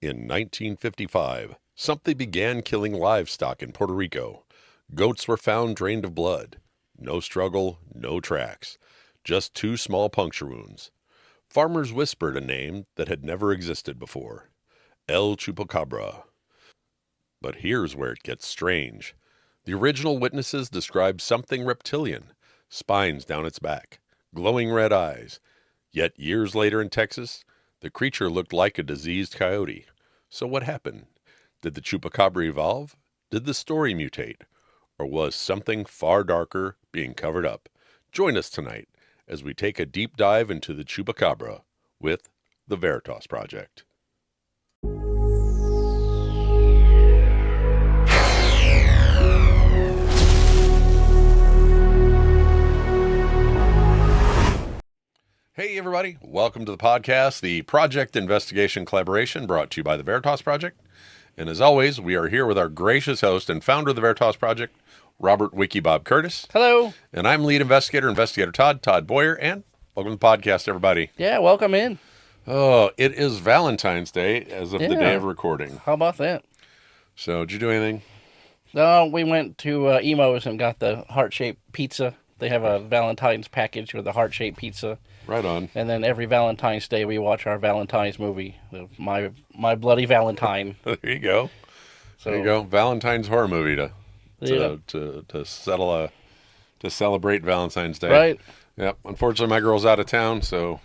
In 1955, something began killing livestock in Puerto Rico. Goats were found drained of blood. No struggle, no tracks. Just two small puncture wounds. Farmers whispered a name that had never existed before. El Chupacabra. But here's where it gets strange. The original witnesses described something reptilian, spines down its back, glowing red eyes. Yet years later in Texas, the creature looked like a diseased coyote. So what happened? Did the chupacabra evolve? Did the story mutate? Or was something far darker being covered up? Join us tonight as we take a deep dive into the chupacabra with the Veritas Project. Hey everybody, welcome to the podcast, the Project Investigation Collaboration brought to you by the Veritas Project. And as always, we are here with our gracious host and founder of the Veritas Project, Robert Wiki Bob Curtis. Hello. And I'm lead investigator Todd Boyer, and welcome to the podcast, everybody. Yeah, welcome in. Oh, it is Valentine's Day as of the day Yeah. of recording. How about that? So, did you do anything? No, we went to Emo's and got the heart-shaped pizza. They have a Valentine's package with the heart-shaped pizza. Right on. And then every Valentine's Day we watch our Valentine's movie, My Bloody Valentine. There you go. So, There you go. Valentine's horror movie Yeah. to settle to celebrate Valentine's Day. Right. Yep. Unfortunately, my girl's out of town, so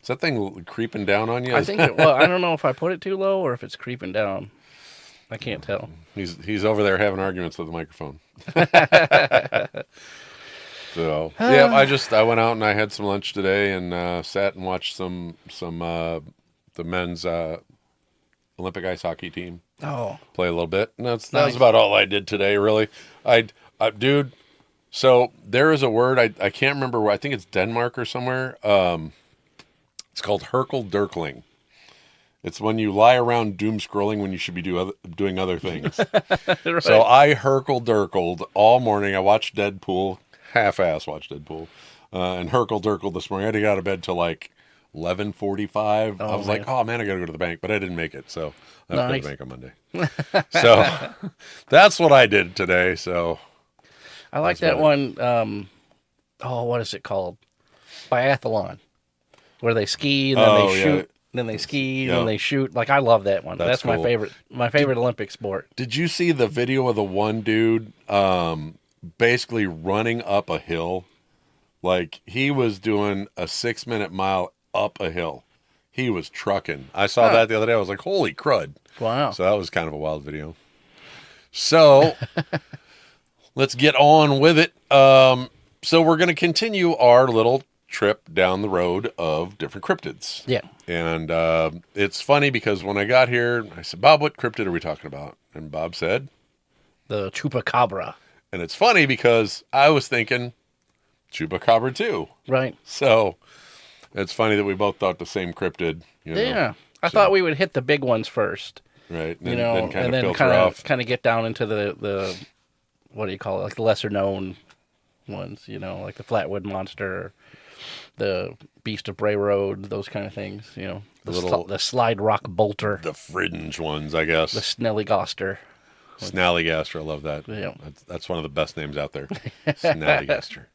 is that thing creeping down on you? I think, well, I don't know if I put it too low or if it's creeping down. I can't tell. He's over there having arguments with the microphone. So yeah, I went out and I had some lunch today and sat and watched some the men's Olympic ice hockey team Oh, play a little bit. And that was Nice. about all I did today, really. Dude. So there is a word I can't remember where. I think it's Denmark or somewhere. It's called Herkel-Dürkling. It's when you lie around doom scrolling when you should be doing other things. right. So I Herkel-Dürkled all morning. I watched Deadpool, half-ass watched Deadpool, and Herkel-Dürkled this morning. I had to get out of bed till like 11:45. I was like, oh man, I got to go to the bank, but I didn't make it, so I have to go to the bank on Monday. So that's what I did today. So I like that's that one. What is it called? Biathlon, where they ski and then Oh, they yeah. shoot, then they ski and Yeah. then they shoot. Like, I love that one. That's That's my cool. favorite. My favorite Olympic sport. did you see the video of the one dude basically running up a hill? Like he was doing a 6-minute mile up a hill. He was trucking. I saw that the other day. I was like, holy crud. Wow. So that was kind of a wild video. So let's get on with it. So we're going to continue our little trip down the road of different cryptids. Yeah. And it's funny because when I got here, I said, Bob, what cryptid are we talking about? And Bob said, The Chupacabra. and it's funny because I was thinking Chupacabra too. Right. So it's funny that we both thought the same cryptid. You know, Yeah. I thought we would hit the big ones first, right. And you then, know, then kind and of then filter off. kind of get down into the what do you call it? Like the lesser known ones, you know, like the Flatwood Monster, the Beast of Bray Road, those kind of things, you know. The Slide Rock Bolter, The fringe ones, I guess. the Snellygoster. Snallygaster, I love that. Yeah. That's one of the best names out there. Snallygaster.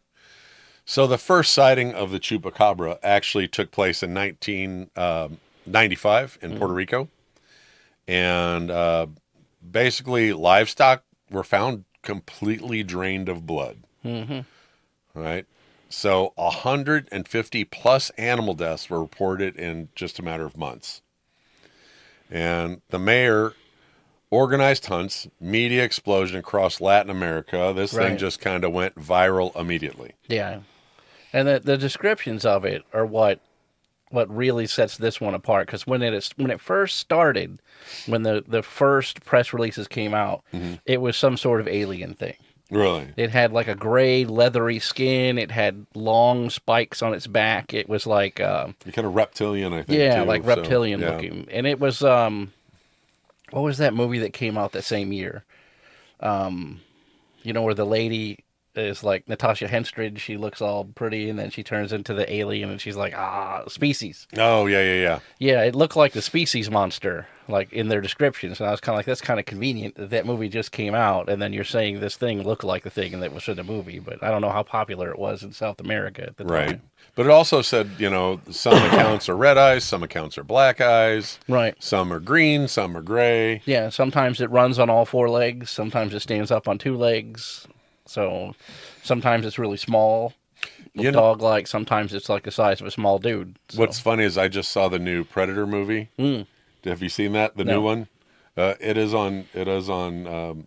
So the first sighting of the Chupacabra actually took place in 1995 in Puerto Rico. And basically livestock were found completely drained of blood. Mm-hmm. Right? So 150 plus animal deaths were reported in just a matter of months. And the mayor organized hunts, media explosion across Latin America. This thing Right. just kind of went viral immediately. Yeah. And the descriptions of it are what really sets this one apart, because when it first started, when the first press releases came out, it was some sort of alien thing. Really? It had like a gray leathery skin. It had long spikes on its back. It was like Kind of reptilian, I think. yeah, too. like So, reptilian yeah. looking. And it was what was that movie that came out that same year? You know, where the lady is like Natasha Henstridge. She looks all pretty, and then she turns into the alien, and she's like, species. Oh, yeah. Yeah, it looked like the species monster, like in their descriptions. And I was kind of like, that's kind of convenient that that movie just came out, and then you're saying this thing looked like the thing that was in the movie. But I don't know how popular it was in South America at the Right. time. But it also said, some accounts are red eyes, some accounts are black eyes. Right. Some are green, some are gray. Yeah, sometimes it runs on all four legs. Sometimes it stands up on two legs. So sometimes it's really small, dog-like. Sometimes it's like the size of a small dude. So. What's funny is I just saw the new Predator movie. Have you seen that? The new one? It is on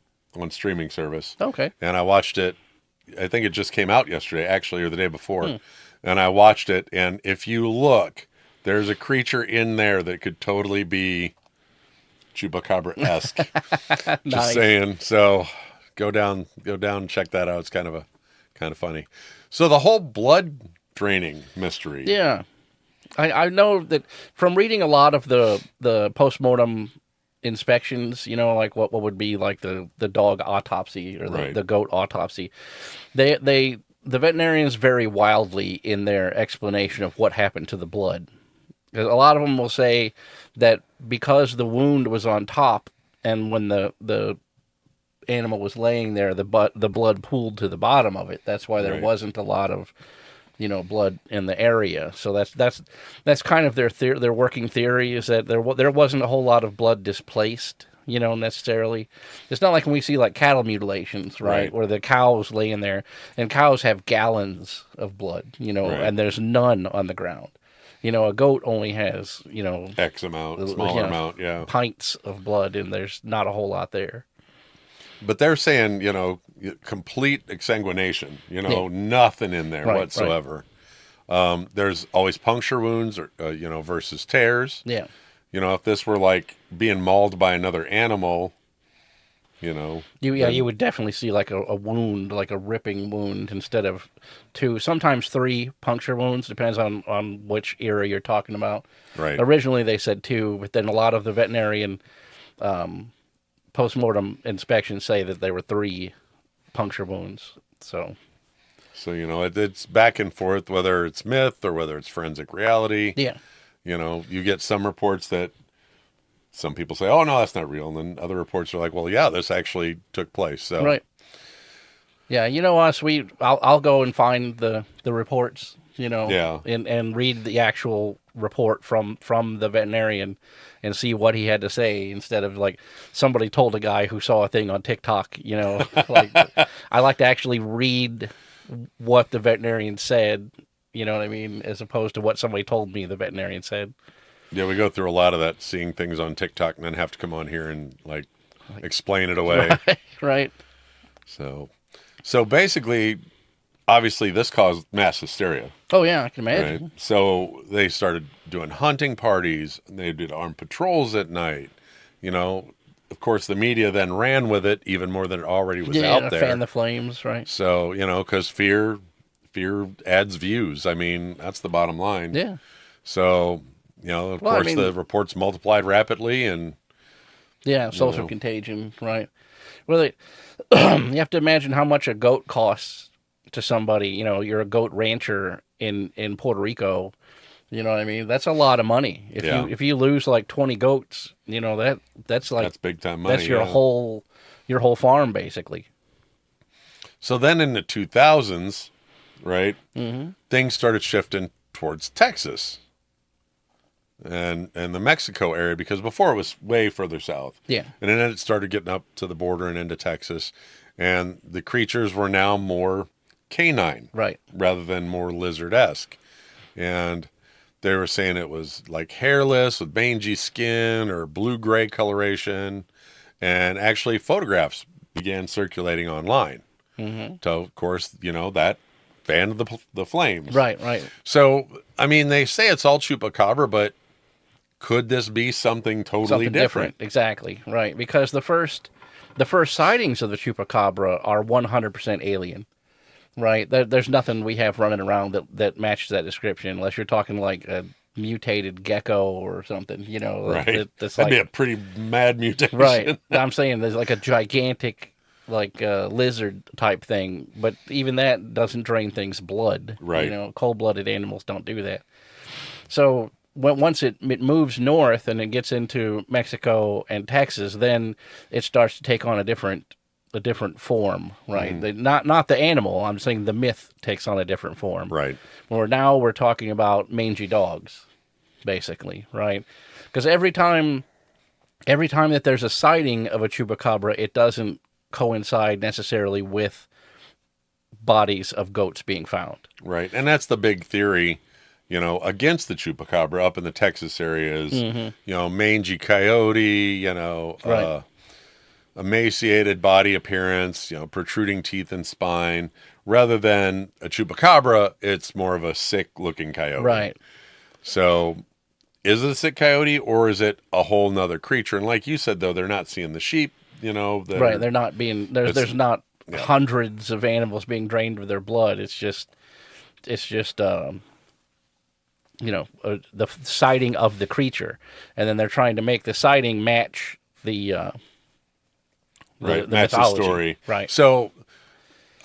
streaming service. Okay. And I watched it. I think it just came out yesterday, actually, or the day before. And I watched it, and if you look, there's a creature in there that could totally be Chupacabra-esque. Nice. Just saying. So go down and check that out. It's kind of funny. So the whole blood draining mystery. Yeah. I know that from reading a lot of the postmortem inspections, like what would be like the dog autopsy or the goat autopsy, the veterinarians vary wildly in their explanation of what happened to the blood. Because a lot of them will say that because the wound was on top, and when the animal was laying there, the blood pooled to the bottom of it. That's why there wasn't a lot of blood in the area. So that's kind of their working theory, is that there wasn't a whole lot of blood displaced, necessarily. It's not like when we see like cattle mutilations, right? Where the cow's laying there, and cows have gallons of blood, and there's none on the ground. A goat only has, X amount, smaller amount, yeah. Pints of blood, and there's not a whole lot there. But they're saying, complete exsanguination, nothing in there whatsoever. Right. There's always puncture wounds, or versus tears. Yeah. If this were like being mauled by another animal, you would definitely see like a wound, like a ripping wound, instead of 2, sometimes 3 puncture wounds, depends on which era you're talking about. Right. Originally they said 2, but then a lot of the veterinarian postmortem inspections say that there were 3 puncture wounds. So it's back and forth, whether it's myth or whether it's forensic reality. Yeah. You get some reports that some people say, oh, no, that's not real. And then other reports are like, well, yeah, this actually took place. So. Right. Yeah, us, I'll go and find the reports, and read the actual report from the veterinarian and see what he had to say, instead of like somebody told a guy who saw a thing on TikTok, like I like to actually read what the veterinarian said, you know what I mean, as opposed to what somebody told me the veterinarian said. Yeah, we go through a lot of that, seeing things on TikTok and then have to come on here and like explain it away. Right. So basically, obviously this caused mass hysteria. Oh yeah, I can imagine. Right? So they started doing hunting parties, and they did armed patrols at night. Of course the media then ran with it even more than it already was out there. Fan the flames, right? So, because fear adds views. I mean, that's the bottom line. Yeah. So, of course, the reports multiplied rapidly, and social contagion, right? Well, you have to imagine how much a goat costs to somebody. You're a goat rancher in Puerto Rico. You know what I mean? That's a lot of money. If you lose like 20 goats, that's big time money. That's your whole farm basically. So then in the 2000s, right? Mm-hmm. Things started shifting towards Texas and the Mexico area, because before it was way further south. Yeah. And then it started getting up to the border and into Texas, and the creatures were now more canine, right, rather than more lizard-esque. And they were saying it was like hairless with mangy skin or blue-gray coloration, and actually photographs began circulating online. Mm-hmm. So, of course, that fanned the flames. Right. So, I mean, they say it's all Chupacabra, but could this be something totally different? Exactly, right. Because the first sightings of the Chupacabra are 100% alien, right? There's nothing we have running around that matches that description, unless you're talking like a mutated gecko or something, Right. That'd be a pretty mad mutation. Right. I'm saying there's like a gigantic lizard type thing, but even that doesn't drain things blood. Right. Cold-blooded animals don't do that. So once it moves north and it gets into Mexico and Texas, then it starts to take on a different form, right? Not the animal. I'm saying the myth takes on a different form. Right. Now we're talking about mangy dogs, basically, right? Because every time that there's a sighting of a chupacabra, it doesn't coincide necessarily with bodies of goats being found. Right. And that's the big theory, against the chupacabra up in the Texas area is, mangy coyote, Right. emaciated body appearance, protruding teeth and spine. Rather than a chupacabra, it's more of a sick-looking coyote. Right. So is it a sick coyote or is it a whole nother creature? And like you said, though, they're not seeing the sheep, Right. They're not being... There's not hundreds of animals being drained of their blood. It's just the sighting of the creature. And then they're trying to make the sighting match the match mythology. The story. Right. So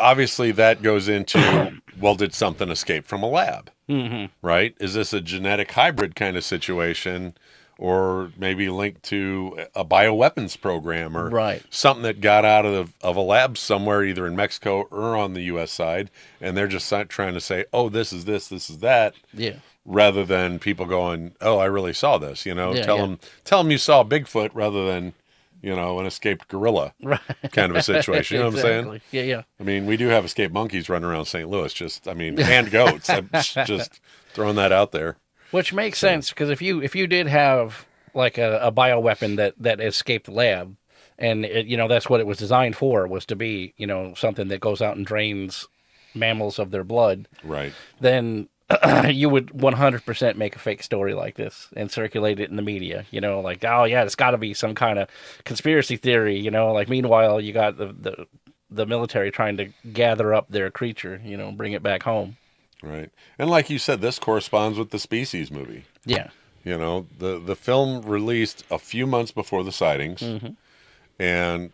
obviously that goes into, well, did something escape from a lab? Mm-hmm. Right? Is this a genetic hybrid kind of situation, or maybe linked to a bioweapons program, or right. something that got out of a lab somewhere, either in Mexico or on the U.S. side, and they're just trying to say, oh, this is this is that, yeah, rather than people going, oh, I really saw this. Tell them you saw Bigfoot rather than an escaped gorilla, right. kind of a situation. You know exactly. what I'm saying? Yeah. I mean, we do have escaped monkeys running around St. Louis, and goats. I'm just throwing that out there. Which makes sense, because if you did have like a bioweapon that escaped the lab, and that's what it was designed for, was to be something that goes out and drains mammals of their blood, right? Then you would 100% make a fake story like this and circulate it in the media. Like, oh yeah, it's got to be some kind of conspiracy theory. Like, meanwhile you got the military trying to gather up their creature, bring it back home. Right. And like you said, this corresponds with the Species movie. Yeah. The film released a few months before the sightings. Mm-hmm. And,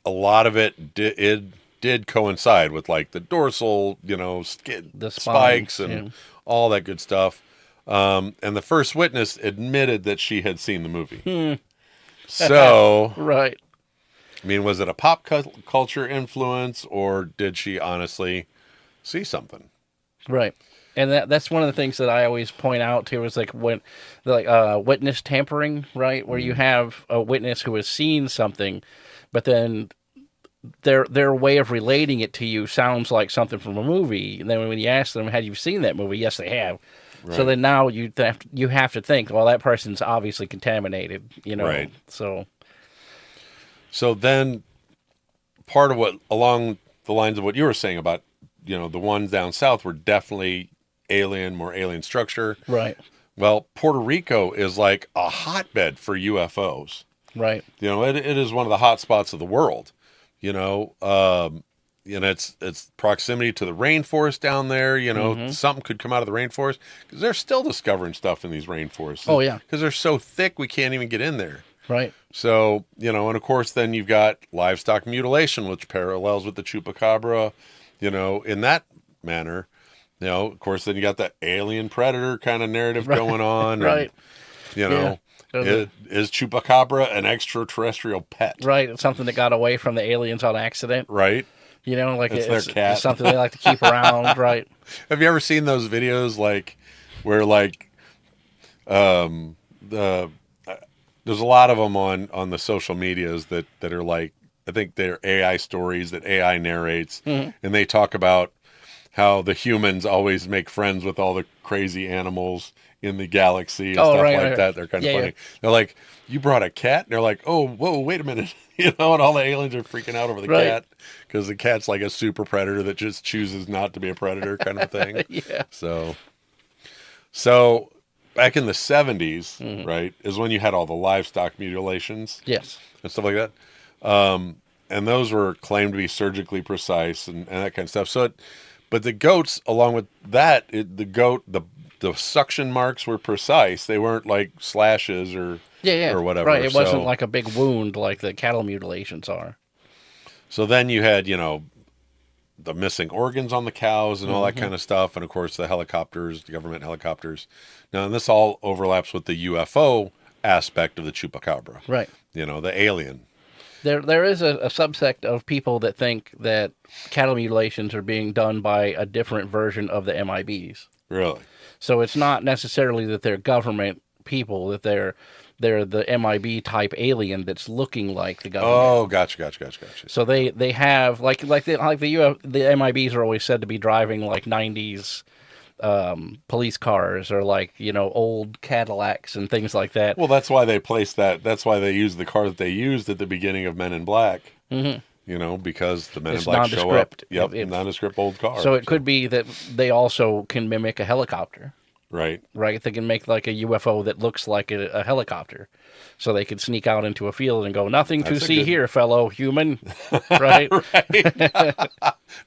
a lot of it did coincide with like the dorsal, the spikes and all that good stuff. And the first witness admitted that she had seen the movie. So, right. I mean, was it a pop culture influence, or did she honestly see something? Right. And that's one of the things that I always point out too, is like when witness tampering, right? Where you have a witness who has seen something, but then their way of relating it to you sounds like something from a movie. And then when you ask them, have you seen that movie? Yes, they have. Right. So then now you have to think, well, that person's obviously contaminated, Right. So then part of what, along the lines of what you were saying about, the ones down south were definitely more alien structure. Right. Well, Puerto Rico is like a hotbed for UFOs. Right. It is one of the hot spots of the world. It's proximity to the rainforest down there. Something could come out of the rainforest, because they're still discovering stuff in these rainforests. Oh yeah. Because they're so thick, we can't even get in there. Right. So, and of course then you've got livestock mutilation, which parallels with the chupacabra, in that manner. Of course then you got that alien predator kind of narrative going on. Right. And, is Chupacabra an extraterrestrial pet? Right. It's something that got away from the aliens on accident. Right. It's their cat. It's something they like to keep around. Right. Have you ever seen those videos where there's a lot of them on the social medias that are like, I think they're AI stories that AI narrates, and they talk about how the humans always make friends with all the crazy animals in the galaxy and stuff like that. They're kind of funny. Yeah. They're like, you brought a cat? And they're like, oh, whoa, wait a minute. And all the aliens are freaking out over the cat, because the cat's like a super predator that just chooses not to be a predator, kind of a thing. Yeah. So back in the 70s, right, is when you had all the livestock mutilations. Yes. And stuff like that. And those were claimed to be surgically precise and that kind of stuff. But the goats, along with that, the suction marks were precise. They weren't like slashes or whatever. Right. It wasn't like a big wound like the cattle mutilations are. So then you had, the missing organs on the cows and all that kind of stuff. And of course, the helicopters, the government helicopters. Now, and this all overlaps with the UFO aspect of the Chupacabra. Right. The alien. There is a subsect of people that think that cattle mutilations are being done by a different version of the MIBs. Really? So it's not necessarily that they're government people, that they're the MIB type alien that's looking like the government. Oh, gotcha. So they have the MIBs are always said to be driving like 90s police cars or old Cadillacs and things like that. Well, that's why they placed that. That's why they used the car that they used at the beginning of Men in Black. Mm-hmm. Because the Men in Black show up. Yep, nondescript old car. So it could be that they also can mimic a helicopter. Right. They can make like a UFO that looks like a helicopter. So they could sneak out into a field and go, nothing to see here, fellow human. Right? Right.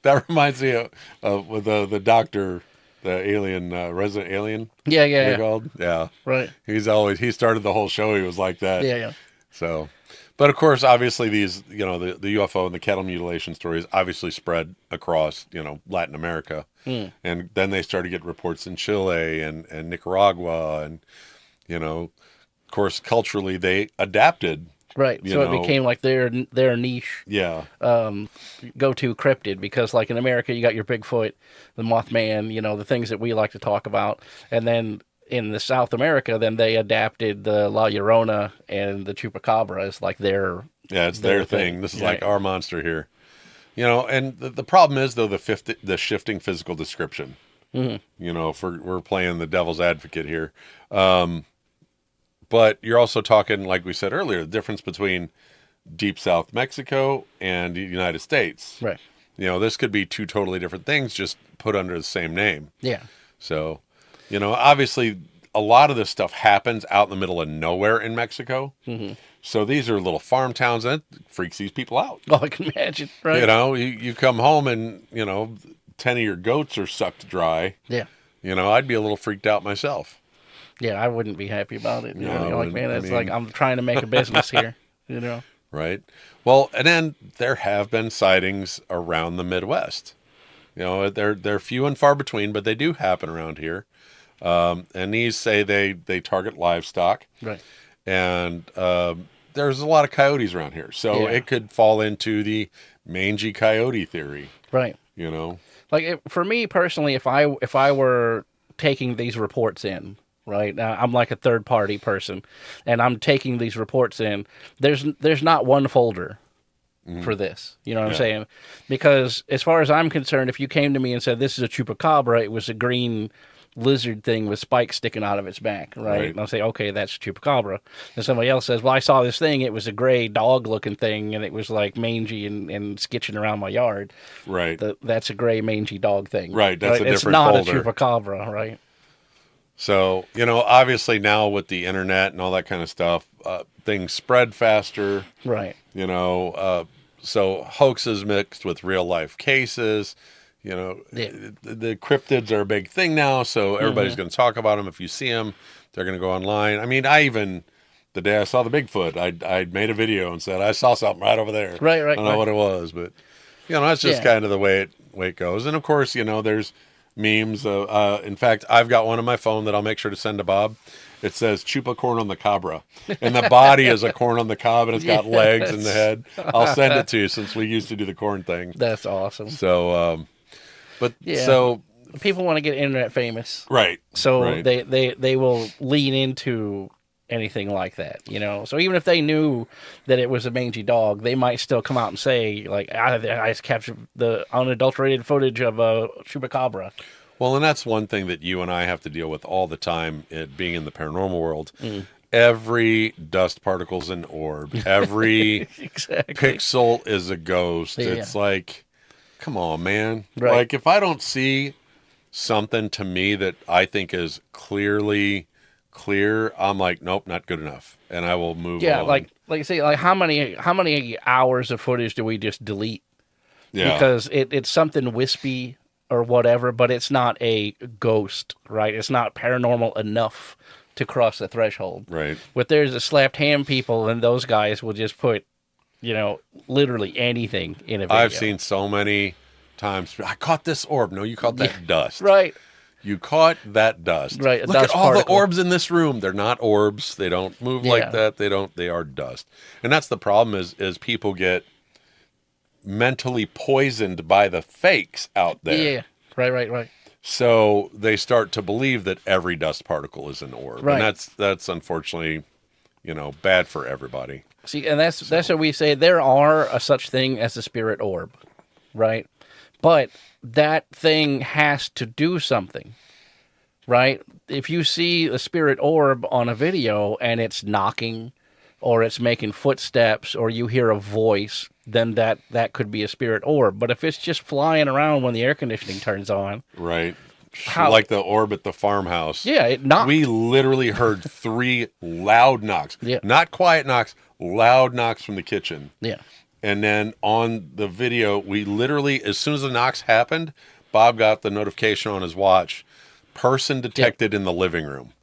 That reminds me of the doctor, the alien, resident alien. Yeah. Called? Yeah. Right. He started the whole show. He was like that. Yeah. So, but of course, obviously these, the UFO and the cattle mutilation stories obviously spread across, Latin America. And then they started to get reports in Chile and Nicaragua. And, of course, culturally they adapted. Right. So it became like their niche. Yeah. Go-to cryptid, because like in America, you got your Bigfoot, the Mothman, the things that we like to talk about. And then in the South America, then they adapted the La Llorona and the Chupacabra as like their... Yeah, it's their thing. This is like our monster here. And the problem is, though, the shifting physical description. Mm-hmm. We're playing the devil's advocate here. But you're also talking, like we said earlier, the difference between Deep South Mexico and the United States. Right. This could be two totally different things just put under the same name. Yeah. So, obviously a lot of this stuff happens out in the middle of nowhere in Mexico. Mm-hmm. So these are little farm towns, and it freaks these people out. Oh, I can imagine, right? You come home and, 10 of your goats are sucked dry. Yeah. I'd be a little freaked out myself. Yeah, I wouldn't be happy about it. No, like I'm trying to make a business here, Right. Well, and then there have been sightings around the Midwest. They're few and far between, but they do happen around here. And these say they target livestock. Right. And there's a lot of coyotes around here. So it could fall into the mangy coyote theory. Right. Like for me personally, if I were taking these reports in, right now, I'm like a third party person, and I'm taking these reports in. There's not one folder for this. You know what I'm saying? Because as far as I'm concerned, if you came to me and said this is a chupacabra, it was a green lizard thing with spikes sticking out of its back, right? And I'll say, okay, that's chupacabra. And somebody else says, well, I saw this thing. It was a gray dog-looking thing, and it was like mangy and skitching around my yard. Right. That's a gray mangy dog thing. Right. That's a different folder. It's not a chupacabra, right? So, obviously now with the internet and all that kind of stuff, things spread faster. Right. So hoaxes mixed with real life cases. The cryptids are a big thing now, so everybody's going to talk about them. If you see them, they're going to go online. I mean, the day I saw the Bigfoot, I made a video and said, I saw something right over there. Right. I don't know what it was, but, that's just kind of the way it goes. And, of course, there's memes. In fact, I've got one on my phone that I'll make sure to send to Bob. It says chupa corn on the cabra, and the body is a corn on the cob, and it's got legs in the head. I'll send it to you since we used to do the corn thing. That's awesome. So, so people want to get internet famous, right? So they will lean into anything like that, So even if they knew that it was a mangy dog, they might still come out and say, like, I captured the unadulterated footage of a chupacabra. Well, and that's one thing that you and I have to deal with all the time, being in the paranormal world. Every dust particle's an orb. Every pixel is a ghost. Yeah. It's like, come on, man. Right. Like, if I don't see something to me that I think is clearly clear, I'm like, nope, not good enough, and I will move on. Yeah, like you say, like how many hours of footage do we just delete? Yeah. Because it's something wispy or whatever, but it's not a ghost, right? It's not paranormal enough to cross the threshold. Right. But there's the slapped ham people, and those guys will just put literally anything in a video. I've seen so many times. I caught this orb. No, you caught that dust. Right. You caught that dust. Right. Look at all the orbs in this room. They're not orbs. They don't move like that. They are dust. And that's the problem is people get mentally poisoned by the fakes out there. Yeah. Right. So they start to believe that every dust particle is an orb. Right. And that's unfortunately, bad for everybody. See, and that's what we say. There are a such thing as a spirit orb, right? But that thing has to do something, right? If you see a spirit orb on a video and it's knocking or it's making footsteps or you hear a voice, then that could be a spirit orb. But if it's just flying around when the air conditioning turns on... Right. Like the orb at the farmhouse. Yeah, it knocked. We literally heard 3 loud knocks. Yeah. Not quiet knocks, loud knocks from the kitchen. Yeah. And then on the video, we literally, as soon as the knocks happened, Bob got the notification on his watch, person detected in the living room.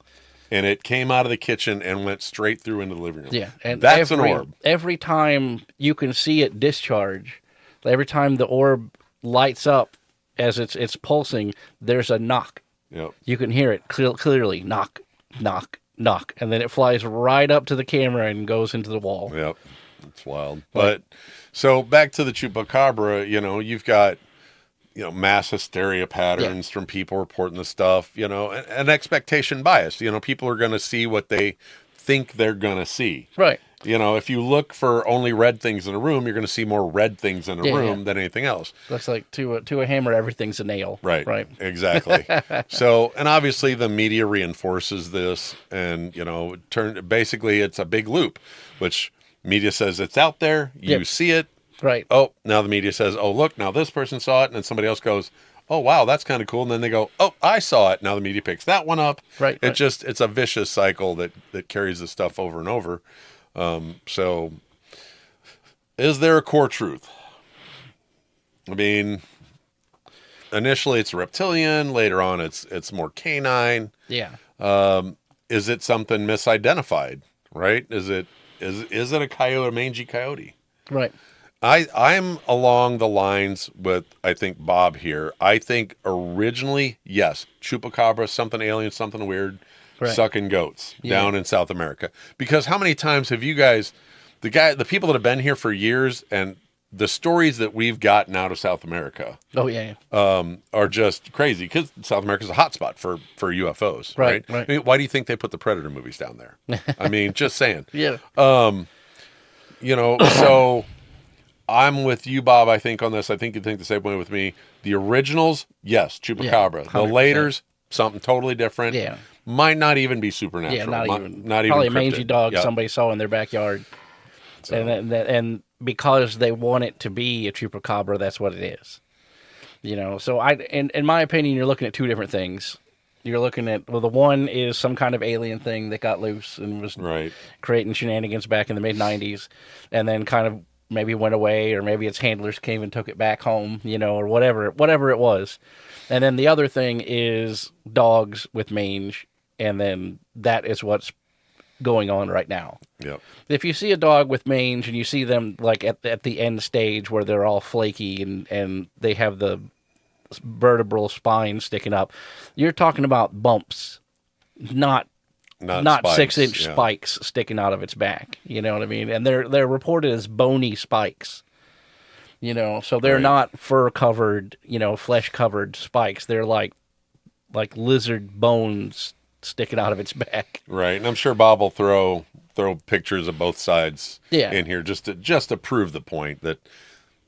And it came out of the kitchen and went straight through into the living room. Yeah. And that's an orb. Every time you can see it discharge, every time the orb lights up as it's pulsing, there's a knock. Yep. You can hear it clearly. Knock, knock, knock. And then it flies right up to the camera and goes into the wall. Yep. It's wild. But so back to the Chupacabra, you've got, mass hysteria patterns from people reporting the stuff, and expectation bias. People are going to see what they think they're going to see. Right. If you look for only red things in a room, you're going to see more red things in a room than anything else. That's like to a hammer, everything's a nail. Right. Right. Exactly. So, and obviously the media reinforces this, and basically it's a big loop, which media says it's out there. You see it. Right. Oh, now the media says, oh, look, now this person saw it, and then somebody else goes, oh, wow, that's kind of cool. And then they go, oh, I saw it. Now the media picks that one up. Right. It's a vicious cycle that carries this stuff over and over. So is there a core truth? I mean, initially it's reptilian. Later on, it's more canine. Yeah. Is it something misidentified? Right? Is it a coyote, a mangy coyote? Right. I'm along the lines with, I think, Bob here. I think originally, yes, Chupacabra, something alien, something weird, sucking goats down in South America. Because how many times have you guys, the people that have been here for years, and the stories that we've gotten out of South America, are just crazy, because South America is a hotspot for UFOs, right? I mean, why do you think they put the Predator movies down there? I mean, just saying. Yeah. So I'm with you, Bob, I think, on this. I think you think the same way with me. The originals, yes, Chupacabra. The laters, something totally different. Yeah. Might not even be supernatural. Yeah, not even probably a mangy dog somebody saw in their backyard. So. And because they want it to be a Chupacabra, that's what it is. So in my opinion, you're looking at two different things. You're looking at, the one is some kind of alien thing that got loose and was creating shenanigans back in the mid-90s, and then kind of maybe went away, or maybe its handlers came and took it back home, or whatever it was. And then the other thing is dogs with mange, and then that is what's going on right now. Yep. If you see a dog with mange and you see them like at the end stage where they're all flaky and they have the vertebral spine sticking up, you're talking about bumps, not spikes, 6-inch spikes sticking out of its back. You know what I mean? And they're reported as bony spikes. So they're not fur covered, flesh covered spikes. They're like lizard bones sticking out of its back. Right. And I'm sure Bob will throw pictures of both sides in here just to prove the point that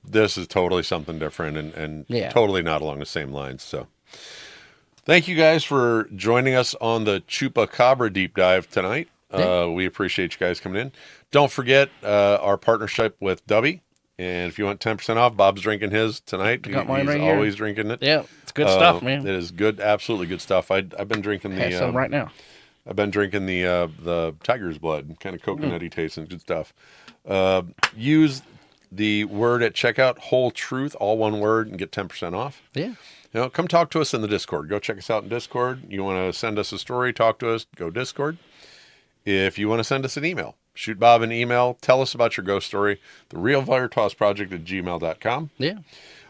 this is totally something different and totally not along the same lines. So thank you guys for joining us on the Chupacabra deep dive tonight. We appreciate you guys coming in. Don't forget our partnership with Dubby. And if you want 10% off, Bob's drinking his tonight. He's right always here. Drinking it. Yeah, it's good stuff, man. It is good, absolutely good stuff. I've been drinking Have some right now. I've been drinking the tiger's blood, kind of coconutty taste and good stuff. Use the word at checkout, whole truth, all one word, and get 10% off. Yeah. Come talk to us in the Discord. Go check us out in Discord. You want to send us a story, talk to us, go Discord. If you want to send us an email, shoot Bob an email. Tell us about your ghost story. TheRealVeritasProject@gmail.com. Yeah.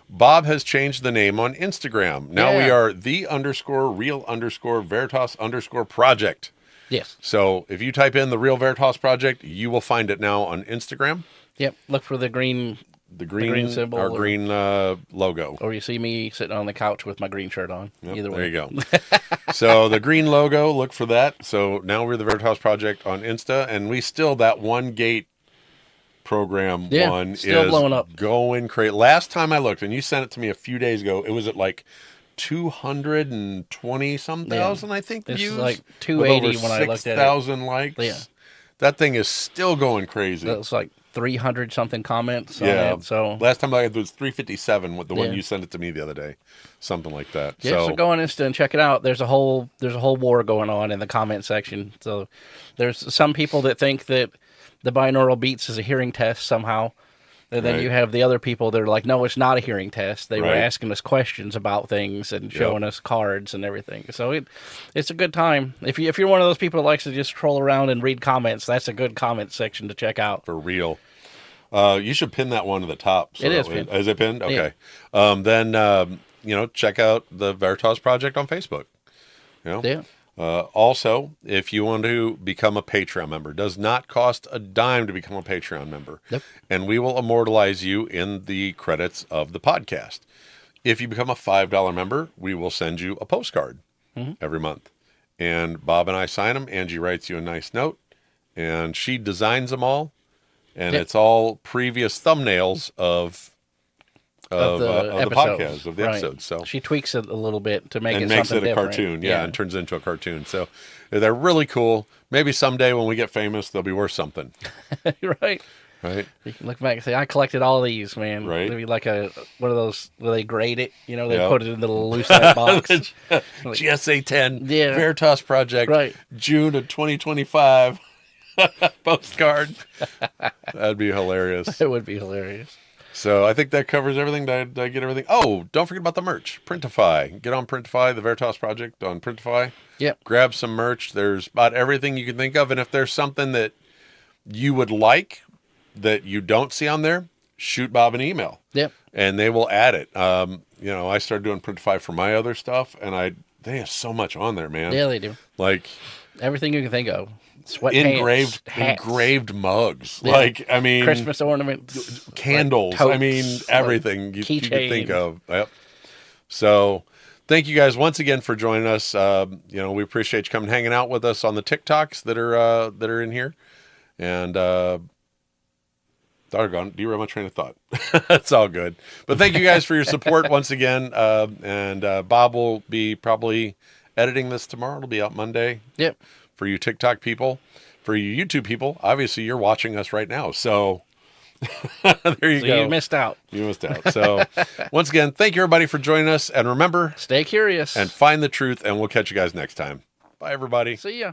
Bob has changed the name on Instagram. Now we Yeah. are the_real_Veritas_project. Yes. So if you type in the Real Veritas Project, you will find it now on Instagram. Yep. Look for the green symbol, our green logo. or you see me sitting on the couch with my green shirt on. Yep, Either way. there you go. So the green logo, look for that. So now we're the Veritas Project on Insta, and we still, that one gate program one still is blowing up. going crazy. Last time I looked, and you sent it to me a few days ago, it was at like 220 some thousand, I think, It's views. like 280 with over when I looked at it. 6,000 likes. Yeah. That thing is still going crazy. It's like 300 something comments on Yeah. it. So last time I had, it was 357 with the one Yeah. you sent it to me the other day. Something like that. yeah, so go on Insta and check it out. There's a whole war going on in the comment section. So there's some people that think that the binaural beats is a hearing test somehow. And then Right. you have the other people that are like, no, it's not a hearing test. They were Right. asking us questions about things and showing us cards and everything. So it's a good time. If you're one of those people that likes to just troll around and read comments, that's a good comment section to check out. For real. You should pin that one to the top. So It is that way- pinned. Is it pinned? Yeah. Okay. Then, check out the Veritas Project on Facebook. You know? Yeah. Also, if you want to become a Patreon member, it does not cost a dime to become a Patreon member. Yep. And we will immortalize you in the credits of the podcast. If you become a $5 member, we will send you a postcard every month. And Bob and I sign them. Angie writes you a nice note, and she designs them all. And Yep. it's all previous thumbnails of the episodes. podcast, of the Right. episodes. So She tweaks it a little bit to make and it makes something it a different. cartoon, and turns it into a cartoon. So they're really cool. Maybe someday when we get famous, they'll be worth something, Right. right? You can look back and say, I collected all these, man. Right. Maybe like one of those where they grade it, they Yep. put it in the little lucite box. GSA 10, Yeah. Veritas Project, Right. June of 2025, postcard. That'd be hilarious. It would be hilarious. So I think that covers everything. Did I get everything? Oh, don't forget about the merch. Printify. Get on Printify, the Veritas Project on Printify. Yep. Grab some merch. There's about everything you can think of. And if there's something that you would like that you don't see on there, shoot Bob an email. Yep. And they will add it. I started doing Printify for my other stuff, and they have so much on there, man. Yeah, they do. Like Everything you can think of. Sweatpants, hats, engraved mugs. Yeah. Like, I mean, Christmas ornaments, candles. totes, I mean, everything you could keychain. think of. Yep. So thank you guys once again for joining us. We appreciate you coming hanging out with us on the TikToks that are in here. And doggone, derail my train of thought. That's all good. But thank you guys for your support once again. And Bob will be probably editing this tomorrow. It'll be out Monday. Yep. For you TikTok people, for you YouTube people, obviously you're watching us right now. So there you go. You missed out. You missed out. So once again, thank you everybody for joining us. And remember, Stay curious. and find the truth. And we'll catch you guys next time. Bye, everybody. See ya.